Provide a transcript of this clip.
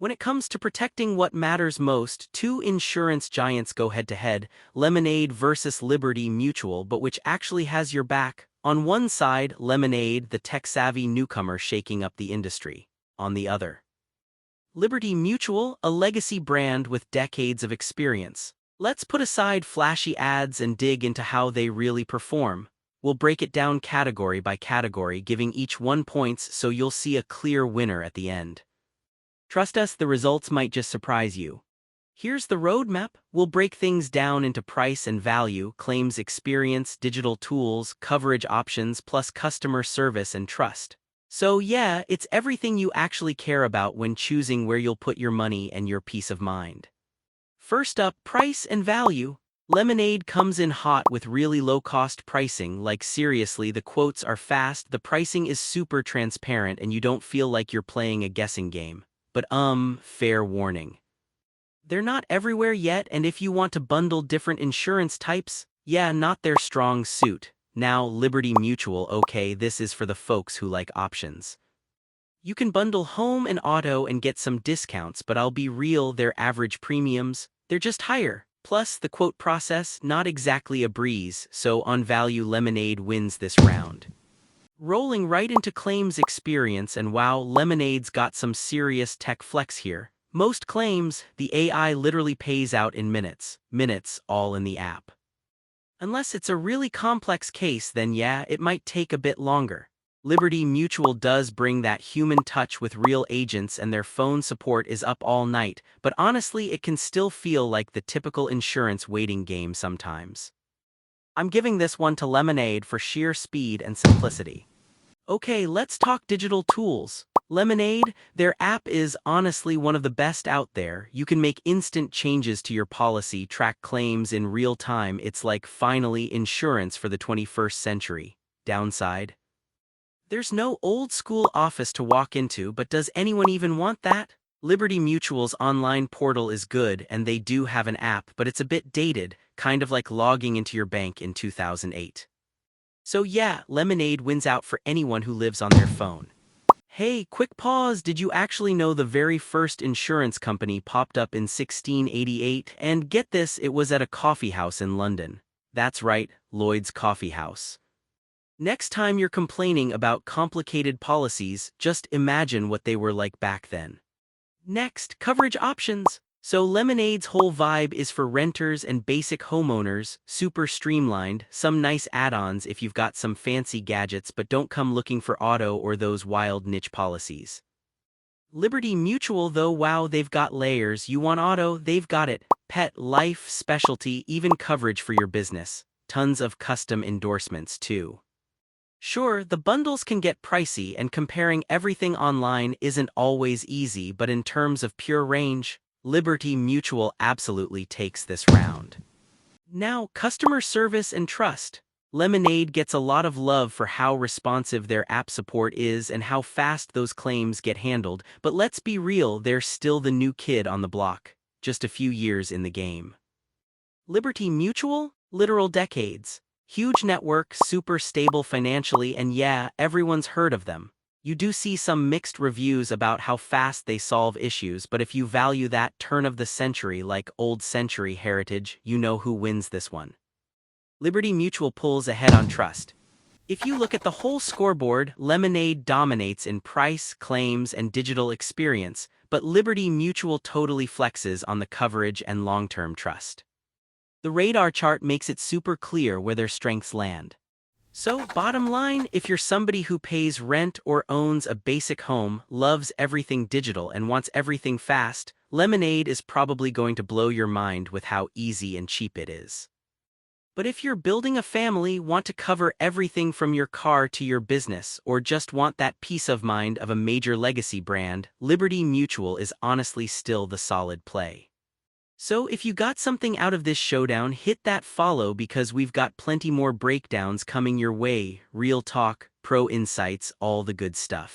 When it comes to protecting what matters most, two insurance giants go head-to-head, Lemonade versus Liberty Mutual, but which actually has your back? On one side, Lemonade, the tech-savvy newcomer shaking up the industry. On the other, Liberty Mutual, a legacy brand with decades of experience. Let's put aside flashy ads and dig into how they really perform. We'll break it down category by category, giving each 1 points so you'll see a clear winner at the end. Trust us, the results might just surprise you. Here's the roadmap. We'll break things down into price and value, claims experience, digital tools, coverage options, plus customer service and trust. So yeah, it's everything you actually care about when choosing where you'll put your money and your peace of mind. First up, price and value. Lemonade comes in hot with really low-cost pricing, like seriously, the quotes are fast, the pricing is super transparent, and you don't feel like you're playing a guessing game. But fair warning. They're not everywhere yet, and if you want to bundle different insurance types, yeah, not their strong suit. Now, Liberty Mutual, okay, this is for the folks who like options. You can bundle home and auto and get some discounts, but I'll be real, their average premiums, they're just higher. Plus, the quote process, not exactly a breeze, so on value Lemonade wins this round. Rolling right into claims experience, and wow, Lemonade's got some serious tech flex here. Most claims, the AI literally pays out in minutes, all in the app. Unless it's a really complex case, then yeah, it might take a bit longer. Liberty Mutual does bring that human touch with real agents, and their phone support is up all night, but honestly it can still feel like the typical insurance waiting game sometimes. I'm giving this one to Lemonade for sheer speed and simplicity. Okay, let's talk digital tools. Lemonade, their app is honestly one of the best out there. You can make instant changes to your policy, track claims in real time. It's like finally insurance for the 21st century. Downside? There's no old school office to walk into, but does anyone even want that? Liberty Mutual's online portal is good, and they do have an app, but it's a bit dated, kind of like logging into your bank in 2008. So yeah, Lemonade wins out for anyone who lives on their phone. Hey, quick pause, did you actually know the very first insurance company popped up in 1688? And get this, it was at a coffee house in London. That's right, Lloyd's Coffee House. Next time you're complaining about complicated policies, just imagine what they were like back then. Next, coverage options. So Lemonade's whole vibe is for renters and basic homeowners, super streamlined, some nice add-ons if you've got some fancy gadgets, but don't come looking for auto or those wild niche policies. Liberty Mutual though, wow, they've got layers. You want auto, they've got it. Pet, life, specialty, even coverage for your business. Tons of custom endorsements too. Sure, the bundles can get pricey, and comparing everything online isn't always easy, but in terms of pure range, Liberty Mutual absolutely takes this round. Now, customer service and trust. Lemonade gets a lot of love for how responsive their app support is and how fast those claims get handled, but let's be real, they're still the new kid on the block, just a few years in the game. Liberty Mutual? Literal decades. Huge network, super stable financially, and yeah, everyone's heard of them. You do see some mixed reviews about how fast they solve issues, but if you value that turn-of-the-century like old-century heritage, you know who wins this one. Liberty Mutual pulls ahead on trust. If you look at the whole scoreboard, Lemonade dominates in price, claims, and digital experience, but Liberty Mutual totally flexes on the coverage and long-term trust. The radar chart makes it super clear where their strengths land. So, bottom line, if you're somebody who pays rent or owns a basic home, loves everything digital, and wants everything fast, Lemonade is probably going to blow your mind with how easy and cheap it is. But if you're building a family, want to cover everything from your car to your business, or just want that peace of mind of a major legacy brand, Liberty Mutual is honestly still the solid play. So if you got something out of this showdown, hit that follow because we've got plenty more breakdowns coming your way, real talk, pro insights, all the good stuff.